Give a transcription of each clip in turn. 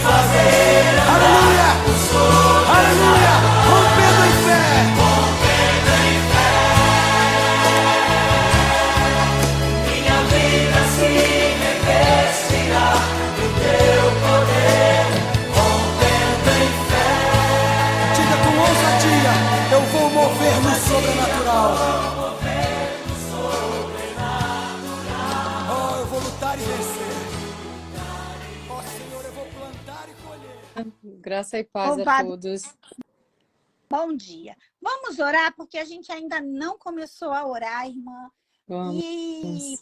fazer andar com sobre as águas. Aleluia! Aleluia! Rompendo em fé! Minha vida se revestirá do teu poder, rompendo em fé. Diga com ousadia: eu vou mover no sobrenatural. Oh, eu vou lutar e vencer. Oh, Senhor, eu vou plantar e colher. Graça e paz a Louvado. todos. Bom dia. Vamos orar, porque a gente ainda não começou a orar, irmã. Vamos. E,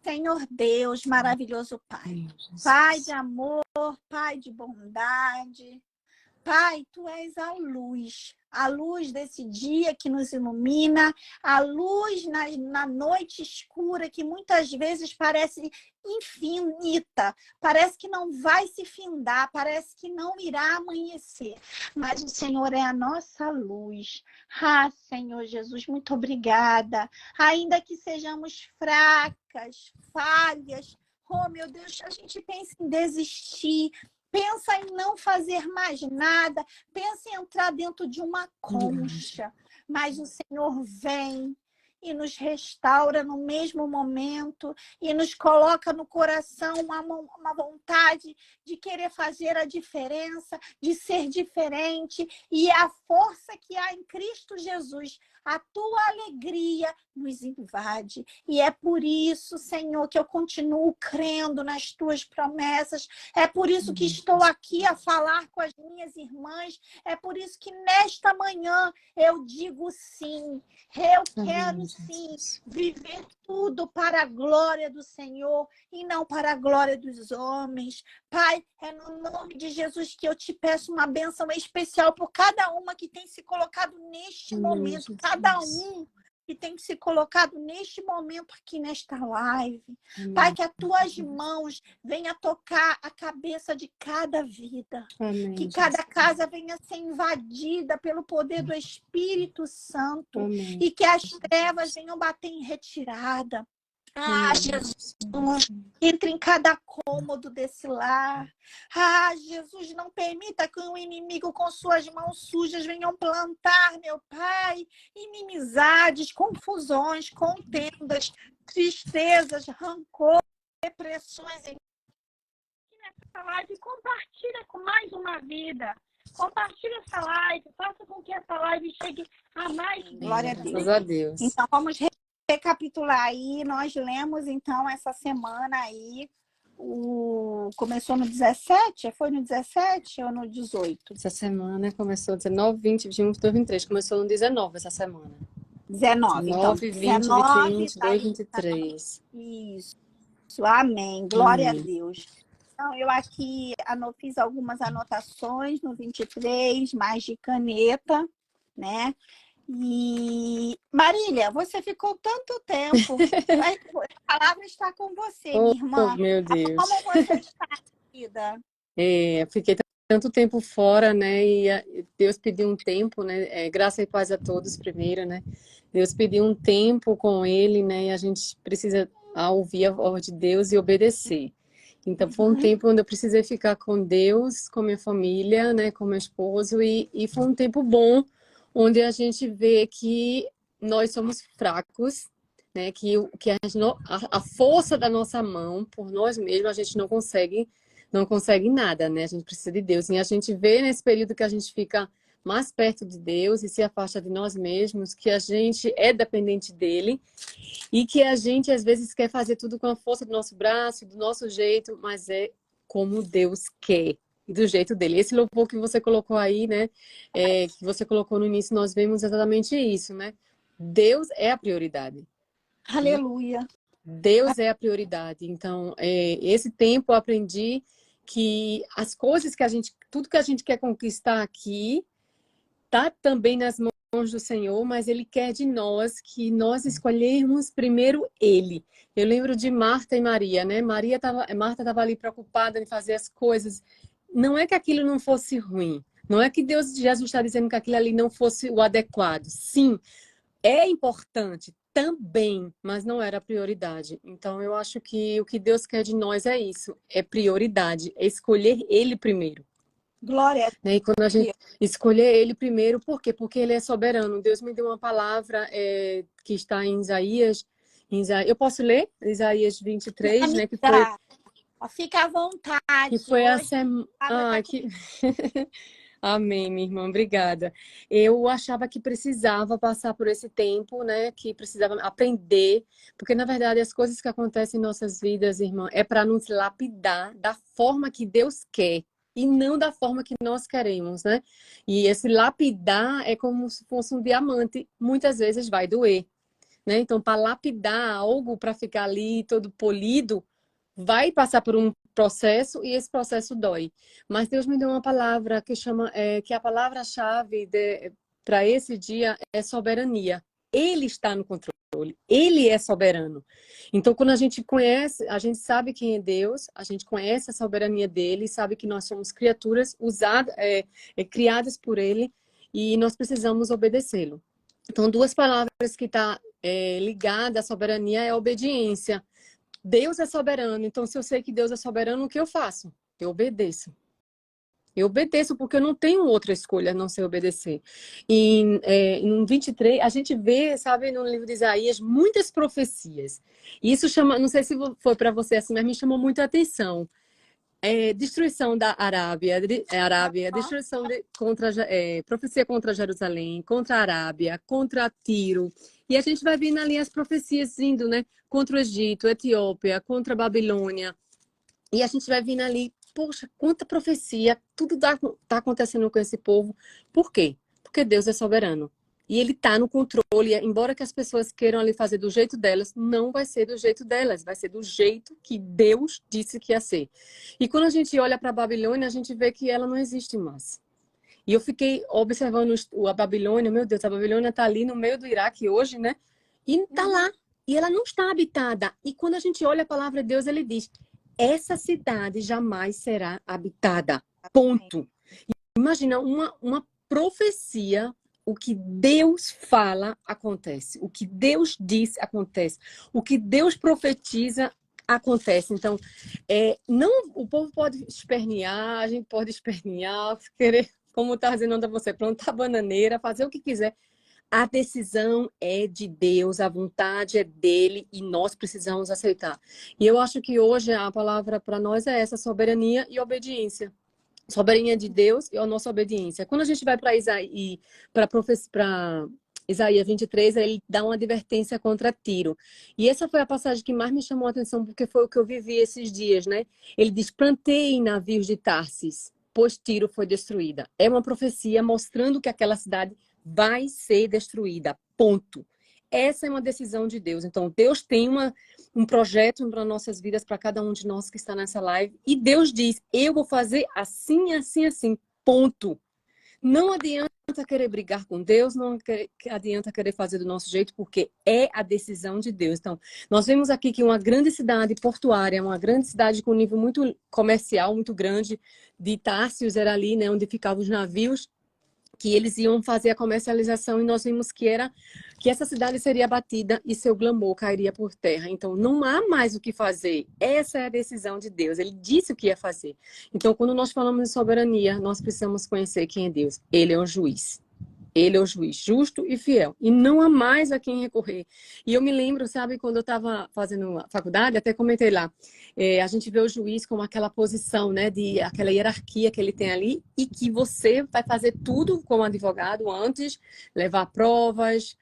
Senhor Deus, maravilhoso Pai. Pai de amor, Pai de bondade. Pai, Tu és a luz desse dia que nos ilumina, a luz na noite escura que muitas vezes parece infinita, parece que não vai se findar, parece que não irá amanhecer, mas o Senhor é a nossa luz. Ah, Senhor Jesus, muito obrigada. Ainda que sejamos fracas, falhas, oh meu Deus, a gente pensa em desistir, pensa em não fazer mais nada, pensa em entrar dentro de uma concha, mas o Senhor vem e nos restaura no mesmo momento e nos coloca no coração uma vontade de querer fazer a diferença, de ser diferente, e a força que há em Cristo Jesus, a Tua alegria nos invade. E é por isso, Senhor, que eu continuo crendo nas Tuas promessas, é por isso que estou aqui a falar com as minhas irmãs, é por isso que nesta manhã eu digo sim, eu quero sim viver tudo para a glória do Senhor e não para a glória dos homens. Pai, é no nome de Jesus que eu te peço uma bênção especial por cada uma que tem se colocado neste momento, cada um que tem se colocado neste momento aqui nesta live. Pai, que as Tuas mãos venham tocar a cabeça de cada vida. Amém, Que cada casa venha ser invadida pelo poder do Espírito Santo. Amém. E que as trevas venham bater em retirada. Ah, Jesus, entre em cada cômodo desse lar. Ah, Jesus, não permita que o inimigo com suas mãos sujas venham plantar, meu Pai, inimizades, confusões, contendas, tristezas, rancor, depressões. Nessa live, compartilha com mais uma vida. Compartilha essa live, faça com que essa live chegue a mais. Glória a Deus. Graças a Deus. Então, vamos recapitular aí. Nós lemos, então, essa semana aí. Começou no 17? Foi no 17 ou no 18? Essa semana começou 19, 20, 21, 22, 23. Começou no 19 essa semana. 19. 19, Então, 20, 19, 21, 22, 23. Isso. Amém. Glória Amém. a Deus. Então, eu aqui fiz algumas anotações no 23, mais de caneta, né? E, Marília, você ficou tanto tempo. A palavra está com você, minha irmã. Meu Deus. Como você está, querida? Fiquei tanto tempo fora, né? E Deus pediu um tempo, né? Graça e paz a todos primeiro, né? Deus pediu um tempo com Ele, né? E a gente precisa ouvir a voz de Deus e obedecer. Então, foi um tempo onde eu precisei ficar com Deus, com minha família, né? Com meu esposo. E foi um tempo bom, onde a gente vê que nós somos fracos, né? Que a força da nossa mão, por nós mesmos, a gente não consegue nada, né? A gente precisa de Deus. E a gente vê nesse período que a gente fica mais perto de Deus e se afasta de nós mesmos, que a gente é dependente dele e que a gente, às vezes, quer fazer tudo com a força do nosso braço, do nosso jeito, mas é como Deus quer. E do jeito dele. Esse louvor que você colocou aí, né? Que você colocou no início, nós vemos exatamente isso, né? Deus é a prioridade. Aleluia. Deus é a prioridade. Então, esse tempo eu aprendi que as coisas tudo que a gente quer conquistar aqui, tá também nas mãos do Senhor, mas Ele quer de nós que nós escolhermos primeiro Ele. Eu lembro de Marta e Maria, né? Marta estava ali preocupada em fazer as coisas. Não é que aquilo não fosse ruim. Não é que Jesus está dizendo que aquilo ali não fosse o adequado. Sim, é importante também, mas não era prioridade. Então, eu acho que o que Deus quer de nós é isso, é prioridade, é escolher Ele primeiro. Glória a Né? E quando a gente Deus. escolher Ele primeiro, por quê? Porque Ele é soberano. Deus me deu uma palavra que está em Isaías. Eu posso ler? Isaías 23, né? Amiga, fica à Que vontade. foi a Hoje semana. a palavra tá com Amém, minha irmã, obrigada. Eu achava que precisava passar por esse tempo, né? Que precisava aprender, porque na verdade as coisas que acontecem em nossas vidas, irmã, é para nos lapidar da forma que Deus quer e não da forma que nós queremos, né? E esse lapidar é como se fosse um diamante, muitas vezes vai doer, né? Então, para lapidar algo, para ficar ali todo polido, vai passar por um processo e esse processo dói. Mas Deus me deu uma palavra que chama, que a palavra-chave para esse dia é soberania. Ele está no controle, ele é soberano. Então, quando a gente conhece, a gente sabe quem é Deus, a gente conhece a soberania dele, sabe que nós somos criaturas criadas por ele e nós precisamos obedecê-lo. Então, duas palavras que estão ligadas à soberania é a obediência. Deus é soberano, então se eu sei que Deus é soberano, o que eu faço? Eu obedeço. Eu obedeço porque eu não tenho outra escolha a não ser obedecer. E em 23, a gente vê, sabe, no livro de Isaías, muitas profecias. E isso chama, não sei se foi para você assim, mas me chamou muito a atenção. Destruição da Arábia, destruição profecia contra Jerusalém, contra a Arábia, contra Tiro. E a gente vai vendo ali as profecias indo, né? Contra o Egito, Etiópia, contra a Babilônia. E a gente vai vendo ali, poxa, quanta profecia, tudo tá acontecendo com esse povo. Por quê? Porque Deus é soberano. E ele está no controle, embora que as pessoas queiram ali fazer do jeito delas, não vai ser do jeito delas, vai ser do jeito que Deus disse que ia ser. E quando a gente olha para a Babilônia, a gente vê que ela não existe mais. E eu fiquei observando a Babilônia, meu Deus, a Babilônia está ali no meio do Iraque hoje, né? E está lá, e ela não está habitada. E quando a gente olha a palavra de Deus, ele diz, essa cidade jamais será habitada, ponto. Imagina uma profecia. O que Deus fala, acontece. O que Deus diz, acontece. O que Deus profetiza, acontece. Então, não, o povo pode espernear, a gente pode espernear, querer, como está dizendo a você, plantar bananeira, fazer o que quiser. A decisão é de Deus, a vontade é dele e nós precisamos aceitar. E eu acho que hoje a palavra para nós é essa, soberania e obediência. Soberania de Deus e a nossa obediência. Quando a gente vai para Isaías 23, ele dá uma advertência contra Tiro. E essa foi a passagem que mais me chamou a atenção, porque foi o que eu vivi esses dias, né? Ele diz, plantei navios de Tarsis, pois Tiro foi destruída. É uma profecia mostrando que aquela cidade vai ser destruída, ponto. Essa é uma decisão de Deus. Então, Deus tem um projeto para nossas vidas, para cada um de nós que está nessa live. E Deus diz, eu vou fazer assim, assim, assim, ponto. Não adianta querer brigar com Deus, não adianta querer fazer do nosso jeito, porque é a decisão de Deus. Então, nós vemos aqui que uma grande cidade portuária, uma grande cidade com um nível muito comercial, muito grande, de Társios era ali, né, onde ficavam os navios, que eles iam fazer a comercialização e nós vimos que essa cidade seria abatida e seu glamour cairia por terra. Então, não há mais o que fazer. Essa é a decisão de Deus. Ele disse o que ia fazer. Então, quando nós falamos de soberania, nós precisamos conhecer quem é Deus. Ele é o juiz. Ele é o juiz justo e fiel. E não há mais a quem recorrer. E eu me lembro, sabe, quando eu estava fazendo a faculdade, até comentei lá, a gente vê o juiz como aquela posição, né, aquela hierarquia que ele tem ali, e que você vai fazer tudo como advogado antes, levar provas,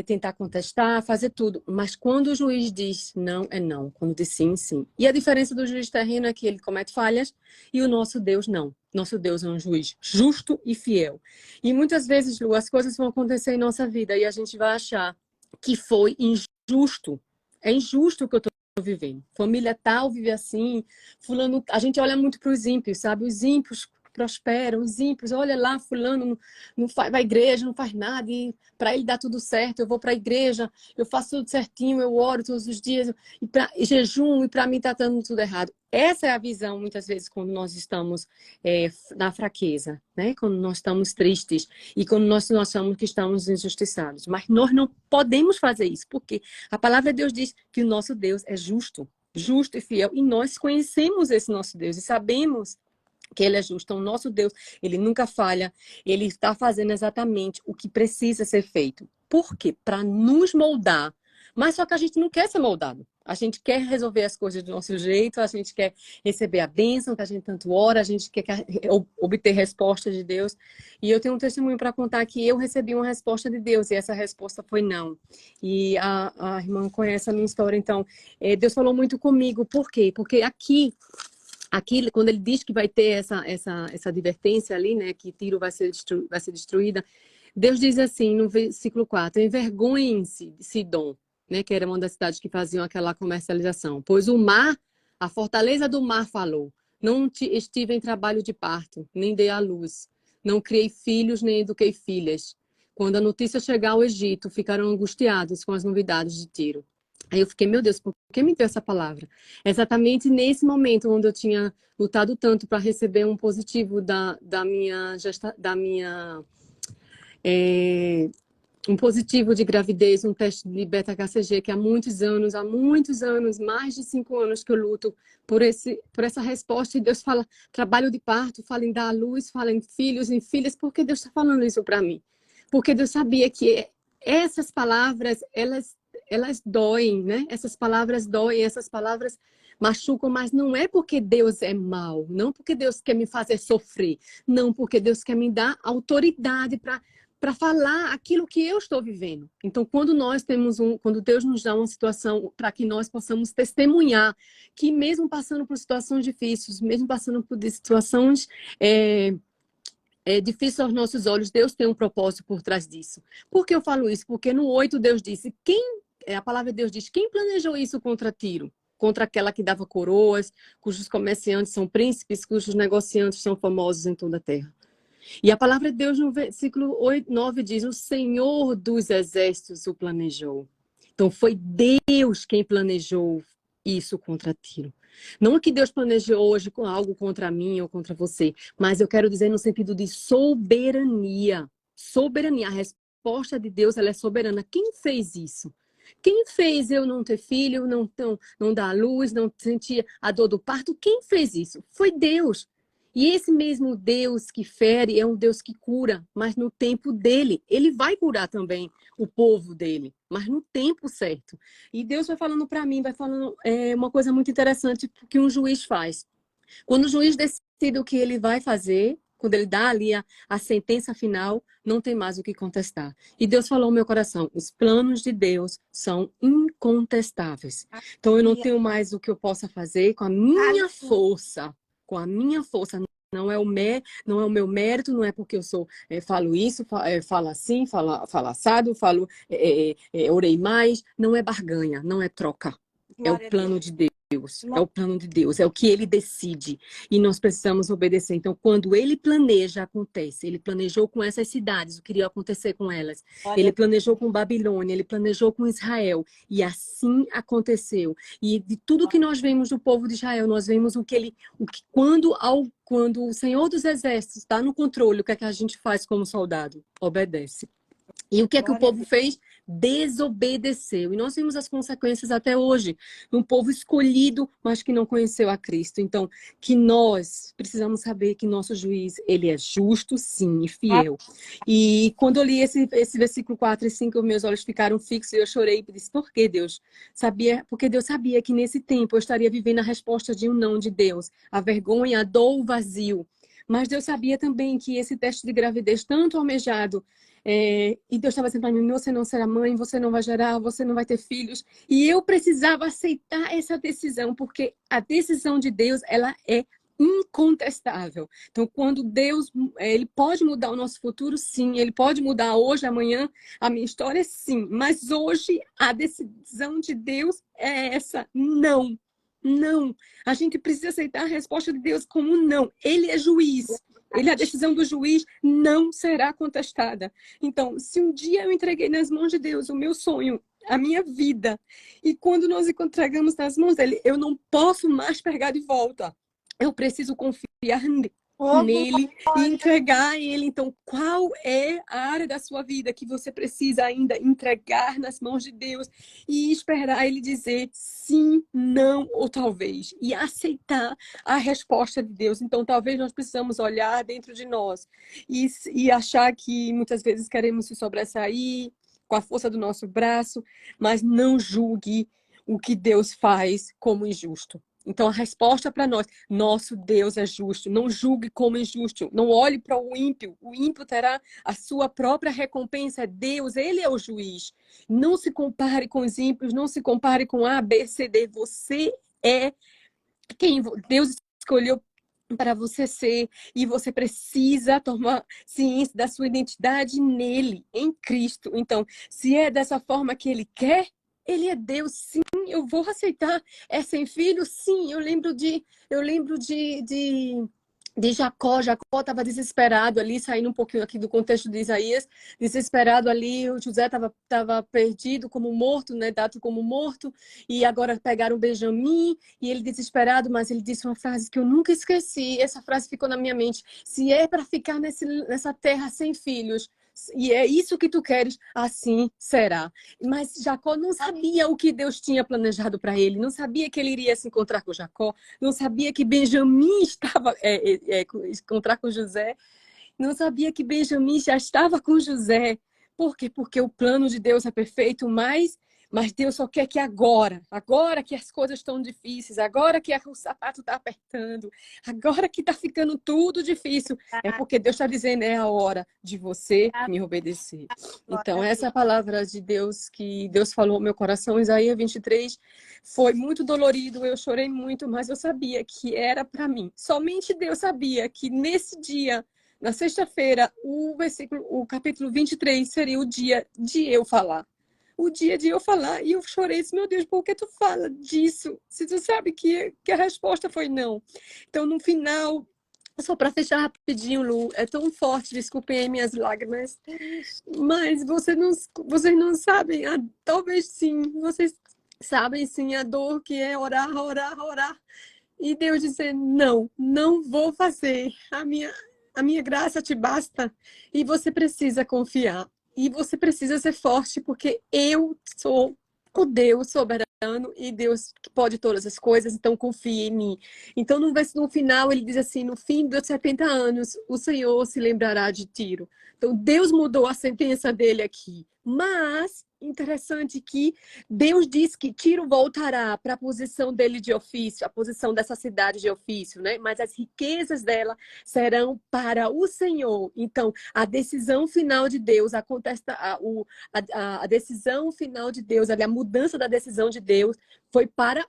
tentar contestar, fazer tudo. Mas quando o juiz diz não, é não. Quando diz sim, sim. E a diferença do juiz terreno é que ele comete falhas e o nosso Deus não. Nosso Deus é um juiz justo e fiel. E muitas vezes, Lu, as coisas vão acontecer em nossa vida e a gente vai achar que foi injusto. É injusto o que eu estou vivendo. Família tal vive assim, fulano... A gente olha muito para os ímpios, sabe? Os ímpios prosperam, os ímpios, olha lá, fulano não vai à igreja, não faz nada, e para ele dar tudo certo, eu vou para a igreja, eu faço tudo certinho, eu oro todos os dias, e jejum, e para mim está dando tudo errado. Essa é a visão, muitas vezes, quando nós estamos na fraqueza, né? Quando nós estamos tristes e quando nós achamos que estamos injustiçados. Mas nós não podemos fazer isso, porque a palavra de Deus diz que o nosso Deus é justo e fiel, e nós conhecemos esse nosso Deus e sabemos que ele é justo. Então, o nosso Deus, ele nunca falha, ele está fazendo exatamente o que precisa ser feito. Por quê? Para nos moldar. Mas só que a gente não quer ser moldado. A gente quer resolver as coisas do nosso jeito, a gente quer receber a bênção que a gente tanto ora, a gente quer obter resposta de Deus. E eu tenho um testemunho para contar que eu recebi uma resposta de Deus, e essa resposta foi não. E a irmã conhece a minha história, então Deus falou muito comigo. Por quê? Porque aqui, quando ele diz que vai ter essa advertência ali, né, que Tiro vai ser destruída, Deus diz assim, no versículo 4, envergonhem-se de Sidom, né, que era uma das cidades que faziam aquela comercialização. Pois o mar, a fortaleza do mar falou, não estive em trabalho de parto, nem dei à luz, não criei filhos, nem eduquei filhas. Quando a notícia chegar ao Egito, ficaram angustiados com as novidades de Tiro. Aí eu fiquei, meu Deus, por que me deu essa palavra? Exatamente nesse momento onde eu tinha lutado tanto para receber um positivo um positivo de gravidez, um teste de beta-HCG, que há muitos anos, mais de 5 anos que eu luto por essa resposta. E Deus fala trabalho de parto, fala em dar à luz, fala em filhos, em filhas. Por que Deus está falando isso para mim? Porque Deus sabia que essas palavras, elas doem, né? Essas palavras doem, essas palavras machucam, mas não é porque Deus é mau, não porque Deus quer me fazer sofrer, não, porque Deus quer me dar autoridade para falar aquilo que eu estou vivendo. Então, quando Deus nos dá uma situação para que nós possamos testemunhar que mesmo passando por situações difíceis, mesmo passando por situações difíceis aos nossos olhos, Deus tem um propósito por trás disso. Por que eu falo isso? Porque no 8 Deus disse, a palavra de Deus diz, quem planejou isso contra Tiro? Contra aquela que dava coroas, cujos comerciantes são príncipes, cujos negociantes são famosos em toda a terra. E a palavra de Deus no versículo 9 diz, o Senhor dos exércitos o planejou. Então foi Deus quem planejou isso contra Tiro. Não que Deus planejou hoje com algo contra mim ou contra você, mas eu quero dizer no sentido de soberania. Soberania, a resposta de Deus, ela é soberana. Quem fez isso? Quem fez eu não ter filho, não dar à luz, não sentir a dor do parto? Quem fez isso? Foi Deus. E esse mesmo Deus que fere é um Deus que cura, mas no tempo dele. Ele vai curar também o povo dele, mas no tempo certo. E Deus vai falando para mim, vai falando uma coisa muito interessante que um juiz faz. Quando o juiz decide o que ele vai fazer, quando ele dá ali a sentença final, não tem mais o que contestar. E Deus falou no meu coração, os planos de Deus são incontestáveis. Então eu não tenho mais o que eu possa fazer com a minha força. Com a minha força, não é o meu mérito, não é porque eu falo isso, falo assim, falo assado, orei mais, não é barganha, não é troca. É o plano de Deus. É o plano de Deus, é o que ele decide e nós precisamos obedecer. Então, quando ele planeja, acontece. Ele planejou com essas cidades, o que iria acontecer com elas. Ele planejou com Babilônia, ele planejou com Israel e assim aconteceu. E de tudo que nós vemos do povo de Israel, nós vemos quando o Senhor dos Exércitos está no controle, o que é que a gente faz como soldado? Obedece. E o que é que o povo fez? Desobedeceu. E nós vimos as consequências até hoje. Um povo escolhido, mas que não conheceu a Cristo. Então, que nós precisamos saber que nosso juiz, ele é justo, sim, e fiel. E quando eu li esse versículo 4 e 5, meus olhos ficaram fixos e eu chorei e disse, por que Deus? Porque Deus sabia que nesse tempo eu estaria vivendo a resposta de um não de Deus. A vergonha, a dor, o vazio. Mas Deus sabia também que esse teste de gravidez tanto almejado, e Deus estava dizendo para mim, você não será mãe, você não vai gerar, você não vai ter filhos. E eu precisava aceitar essa decisão, porque a decisão de Deus, ela é incontestável. Então, quando Deus, ele pode mudar o nosso futuro, sim. Ele pode mudar hoje, amanhã, a minha história, sim. Mas hoje, a decisão de Deus é essa, não. Não. A gente precisa aceitar a resposta de Deus como não. Ele é juiz. A decisão do juiz não será contestada. Então, se um dia eu entreguei nas mãos de Deus o meu sonho, a minha vida, e quando nós entregamos nas mãos dele, eu não posso mais pegar de volta. Eu preciso confiar nele e entregar a ele. Então, qual é a área da sua vida que você precisa ainda entregar nas mãos de Deus e esperar ele dizer sim, não ou talvez, e aceitar a resposta de Deus? Então, talvez nós precisamos olhar dentro de nós e achar que muitas vezes queremos se sobressair com a força do nosso braço, mas não julgue o que Deus faz como injusto. Então, a resposta para nós: nosso Deus é justo. Não julgue como injusto. Não olhe para o ímpio. O ímpio terá a sua própria recompensa. Deus, ele é o juiz. Não se compare com os ímpios. Não se compare com A, B, C, D. Você é quem Deus escolheu para você ser, e você precisa tomar ciência da sua identidade nele, em Cristo. Então, se é dessa forma que ele quer, ele é Deus, sim, eu vou aceitar. É sem filho? Sim, eu lembro de Jacó. Jacó estava desesperado ali, saindo um pouquinho aqui do contexto de Isaías, desesperado ali. O José estava perdido, como morto, né, dado como morto, e agora pegaram Benjamim, e ele desesperado, mas ele disse uma frase que eu nunca esqueci. Essa frase ficou na minha mente: se é para ficar nessa terra sem filhos, e é isso que tu queres, assim será. Mas Jacó não sabia o que Deus tinha planejado para ele, não sabia que ele iria se encontrar com Jacó, não sabia que Benjamim estava encontrar com José, não sabia que Benjamim já estava com José. Por quê? Porque o plano de Deus é perfeito, mas Deus só quer que agora que as coisas estão difíceis, agora que o sapato está apertando, agora que está ficando tudo difícil, é porque Deus está dizendo: é a hora de você me obedecer. Então, essa é a palavra de Deus que Deus falou ao meu coração. Isaías 23 foi muito dolorido, eu chorei muito, mas eu sabia que era para mim. Somente Deus sabia que nesse dia, na sexta-feira, o capítulo 23 seria o dia de eu falar. O dia de eu falar, e eu chorei, disse: meu Deus, por que tu fala disso? Se tu sabe que a resposta foi não. Então, no final, só para fechar rapidinho, Lu, é tão forte, desculpem aí minhas lágrimas, mas vocês não sabem, talvez sim, vocês sabem sim a dor que é orar, e Deus dizer: não vou fazer, a minha graça te basta, e você precisa confiar. E você precisa ser forte, porque eu sou o Deus soberano e Deus que pode todas as coisas, então confie em mim. Então, no final, ele diz assim: no fim dos 70 anos, o Senhor se lembrará de Tiro. Então, Deus mudou a sentença dele aqui. Mas, interessante que Deus diz que Tiro voltará para a posição dele de ofício, a posição dessa cidade de ofício, né? Mas as riquezas dela serão para o Senhor. Então, a decisão final de Deus, a decisão final de Deus, a mudança da decisão de Deus foi para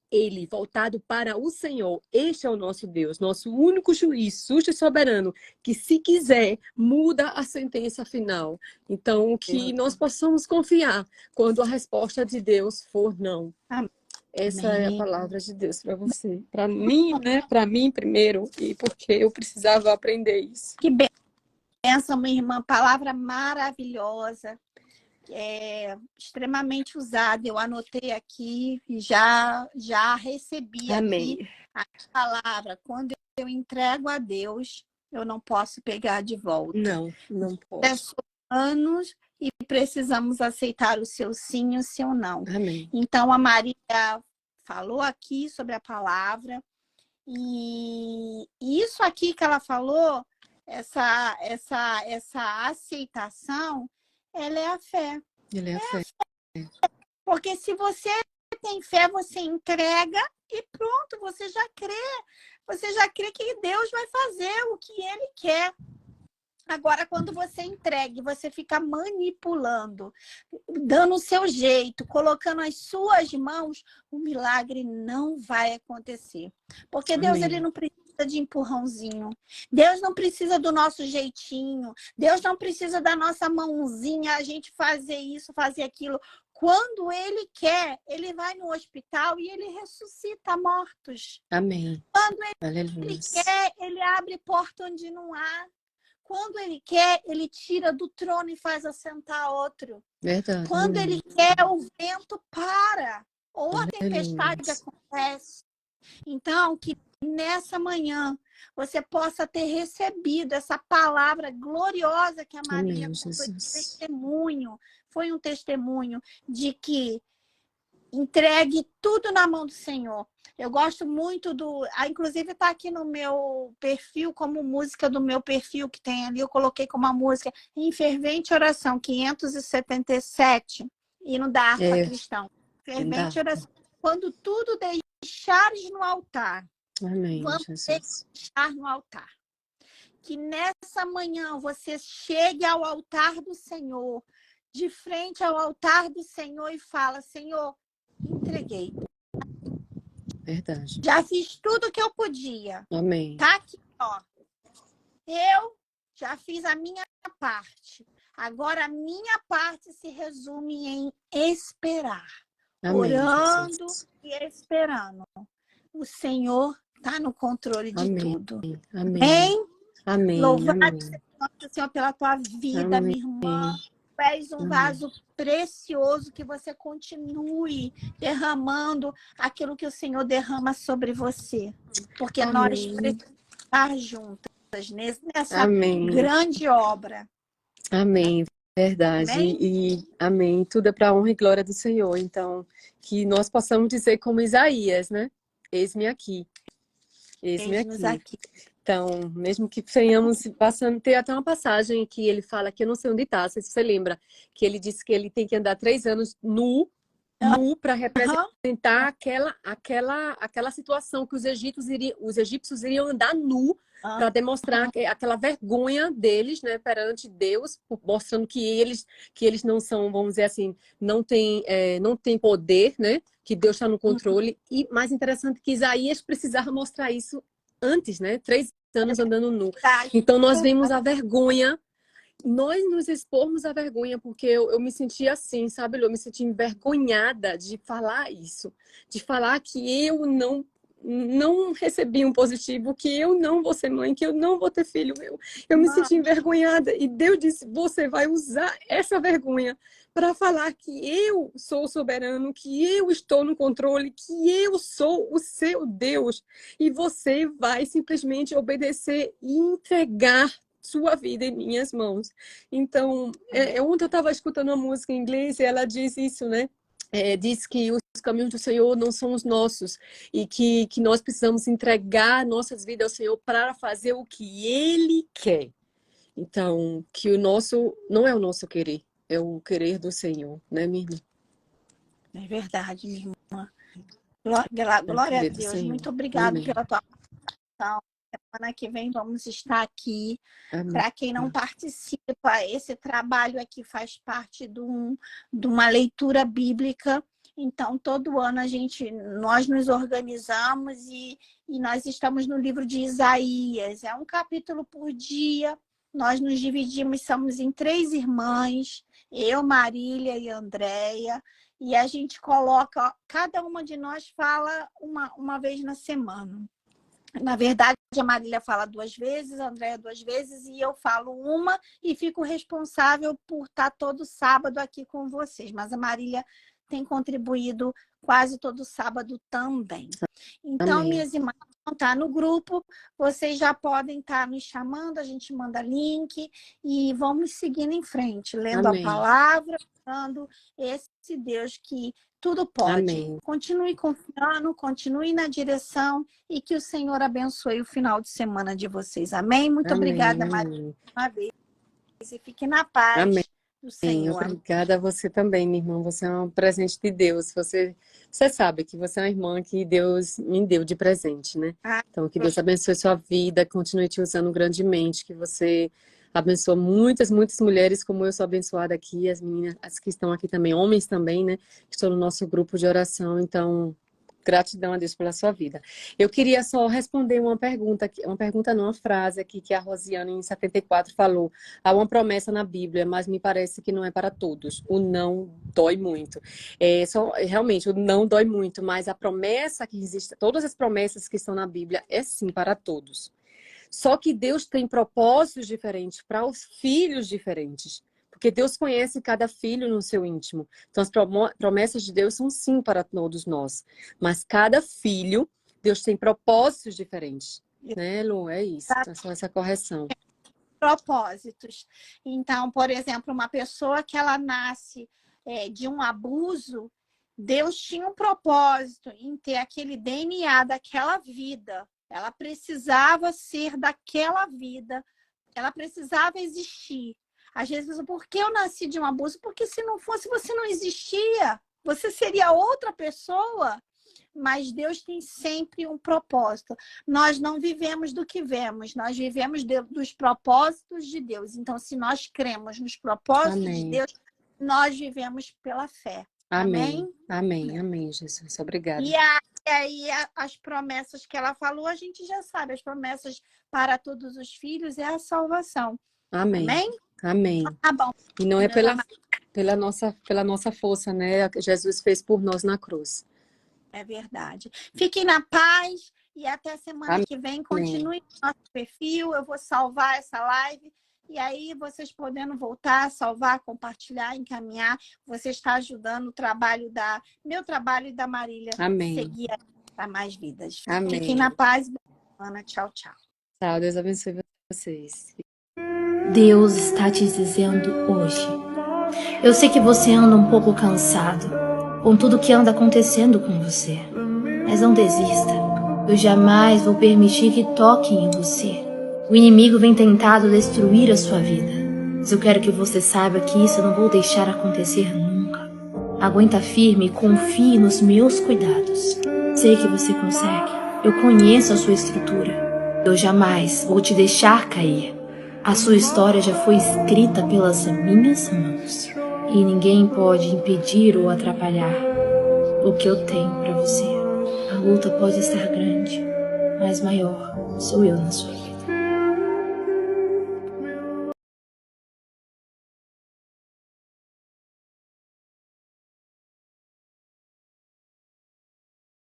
ele, voltado para o Senhor. Este é o nosso Deus, nosso único juiz, justo e soberano, que, se quiser, muda a sentença final. Então, que nós possamos confiar quando a resposta de Deus for não. Essa é a palavra de Deus para você. Para mim, né? Para mim primeiro, e porque eu precisava aprender isso. Que bênção, minha irmã. Palavra maravilhosa. Extremamente usada. Eu anotei aqui e já recebi. Amém. Aqui a palavra: quando eu entrego a Deus, eu não posso pegar de volta. Não posso. Anos, e precisamos aceitar o seu sim e o seu não. Amém. Então, a Maria falou aqui sobre a palavra, e isso aqui que ela falou, essa aceitação, ela é a fé. Ele é a fé. Porque se você tem fé, você entrega e pronto, você já crê. Você já crê que Deus vai fazer o que Ele quer. Agora, quando você entrega e você fica manipulando, dando o seu jeito, colocando as suas mãos, o milagre não vai acontecer. Porque Deus, ele não precisa de empurrãozinho. Deus não precisa do nosso jeitinho. Deus não precisa da nossa mãozinha, a gente fazer isso, fazer aquilo. quando Ele quer, Ele vai no hospital e Ele ressuscita mortos. Amém. Quando Aleluia. Ele quer, Ele abre porta onde não há. Quando Ele quer, Ele tira do trono e faz assentar outro. Verdade. Quando Amém. Ele quer, o vento para. Ou a Aleluia. tempestade acontece. Então, que nessa manhã você possa ter recebido essa palavra gloriosa que a Marília Amém, contou de Jesus. testemunho. Foi um testemunho de que entregue tudo na mão do Senhor. Eu gosto muito do... inclusive está aqui no meu perfil, como música do meu perfil que tem ali, eu coloquei como uma música em fervente oração, 577, hino da harpa cristão. Fervente oração. Quando tudo deixares no altar, Amém, vamos Jesus. deixar no altar. Que nessa manhã você chegue ao altar do Senhor, de frente ao altar do Senhor e fala, Senhor, entreguei. Verdade. Já fiz tudo que eu podia. Amém. Tá aqui, ó. Eu já fiz a minha parte. Agora a minha parte se resume em esperar. Amém, Orando Jesus. e esperando. O Senhor está no controle de Amém. tudo. Amém. Amém? Amém. Louvado Amém. seja Nosso Senhor pela tua vida, Amém. minha irmã. Tu és um vaso precioso, que você continue derramando aquilo que o Senhor derrama sobre você. Porque nós precisamos estar juntas nessa Amém. grande obra. Amém. Verdade. Amém? E amém. Tudo é para a honra e glória do Senhor. Então, que nós possamos dizer como Isaías, né? Eis-me aqui. Eis-me Eis-nos aqui. aqui. Então, mesmo que tenhamos passando, tem até uma passagem que ele fala, que eu não sei onde está, não sei se você lembra, que ele disse que ele tem que andar 3 anos nu para representar aquela situação que os egípcios iriam andar nu para demonstrar aquela vergonha deles, né, perante Deus, mostrando que eles não são, vamos dizer assim, não tem poder, né, que Deus está no controle. E mais interessante que Isaías precisava mostrar isso antes, né, 3 anos andando nu. Então nós vemos a vergonha, nós nos expormos à vergonha, porque eu me senti assim, sabe? Eu me senti envergonhada de falar isso, de falar que eu não recebi um positivo, que eu não vou ser mãe, que eu não vou ter filho. Eu me senti envergonhada, e Deus disse, você vai usar essa vergonha para falar que eu sou o soberano, que eu estou no controle, que eu sou o seu Deus, e você vai simplesmente obedecer e entregar sua vida em minhas mãos. Então, ontem eu estava escutando uma música em inglês e ela diz isso, né? Diz que os caminhos do Senhor não são os nossos, e que nós precisamos entregar nossas vidas ao Senhor para fazer o que Ele quer. Então, que o nosso não é o nosso querer, é o querer do Senhor, né, minha irmã? É verdade, minha irmã. Glória a Deus. Muito obrigada pela tua participação. Semana que vem vamos estar aqui. Para quem não participa, esse trabalho aqui faz parte de uma leitura bíblica. Então, todo ano nós nos organizamos e nós estamos no livro de Isaías. É um capítulo por dia. Nós nos dividimos, somos em 3 irmãs, eu, Marília e Andréia, e a gente coloca, cada uma de nós fala uma vez na semana. Na verdade, a Marília fala 2 vezes, a Andréia 2 vezes, e eu falo uma e fico responsável por estar todo sábado aqui com vocês. Mas a Marília tem contribuído quase todo sábado também. Então, Amém. minhas irmãs vão estar no grupo, vocês já podem estar nos chamando, a gente manda link e vamos seguindo em frente, lendo Amém. a palavra, dando esse Deus que tudo pode. Amém. Continue confiando, continue na direção e que o Senhor abençoe o final de semana de vocês. Amém? Muito obrigada, Maria, uma vez. E fique na paz. Amém. Do Senhor. Obrigada a você também, minha irmã. Você é um presente de Deus. Você sabe que você é uma irmã que Deus me deu de presente, né? Então, que Deus abençoe sua vida, continue te usando grandemente, que você abençoe muitas, muitas mulheres, como eu sou abençoada aqui, as meninas, as que estão aqui também, homens também, né? Que estão no nosso grupo de oração. Então, Gratidão a Deus pela sua vida. Eu queria só responder uma pergunta não, uma frase aqui que a Rosiane, em 74, falou. Há uma promessa na Bíblia, mas me parece que não é para todos. O não dói muito. Realmente, o não dói muito, mas a promessa que existe, todas as promessas que estão na Bíblia, é sim para todos. Só que Deus tem propósitos diferentes para os filhos diferentes. Porque Deus conhece cada filho no seu íntimo. Então, as promessas de Deus são sim para todos nós. Mas cada filho, Deus tem propósitos diferentes. Né, Lu? É isso. É só essa correção. Propósitos. Então, por exemplo, uma pessoa que ela nasce de um abuso, Deus tinha um propósito em ter aquele DNA daquela vida. Ela precisava ser daquela vida. Ela precisava existir. Às vezes, por que eu nasci de um abuso? Porque se não fosse, você não existia. Você seria outra pessoa. Mas Deus tem sempre um propósito. Nós não vivemos do que vemos. Nós vivemos dos propósitos de Deus. Então, se nós cremos nos propósitos Amém. de Deus, nós vivemos pela fé. Amém. Amém. Amém, Jesus. Obrigada. E aí, as promessas que ela falou, a gente já sabe. As promessas para todos os filhos é a salvação. Amém. Amém? Amém. Tá bom. E não é pela nossa força, né? Jesus fez por nós na cruz. É verdade. Fiquem na paz e até semana Amém. que vem. Continue no nosso perfil. Eu vou salvar essa live. E aí, vocês podendo voltar, salvar, compartilhar, encaminhar. Você está ajudando o trabalho meu trabalho e da Marília. Amém. Seguir para mais vidas. Amém. Fiquem na paz. Ana, tchau, tchau. Tchau. Deus abençoe vocês. Deus está te dizendo hoje. Eu sei que você anda um pouco cansado com tudo que anda acontecendo com você. Mas não desista. Eu jamais vou permitir que toquem em você. O inimigo vem tentado destruir a sua vida. Mas eu quero que você saiba que isso eu não vou deixar acontecer nunca. Aguenta firme e confie nos meus cuidados. Sei que você consegue. Eu conheço a sua estrutura. Eu jamais vou te deixar cair. A sua história já foi escrita pelas minhas mãos. E ninguém pode impedir ou atrapalhar o que eu tenho para você. A luta pode estar grande, mas maior sou eu na sua vida.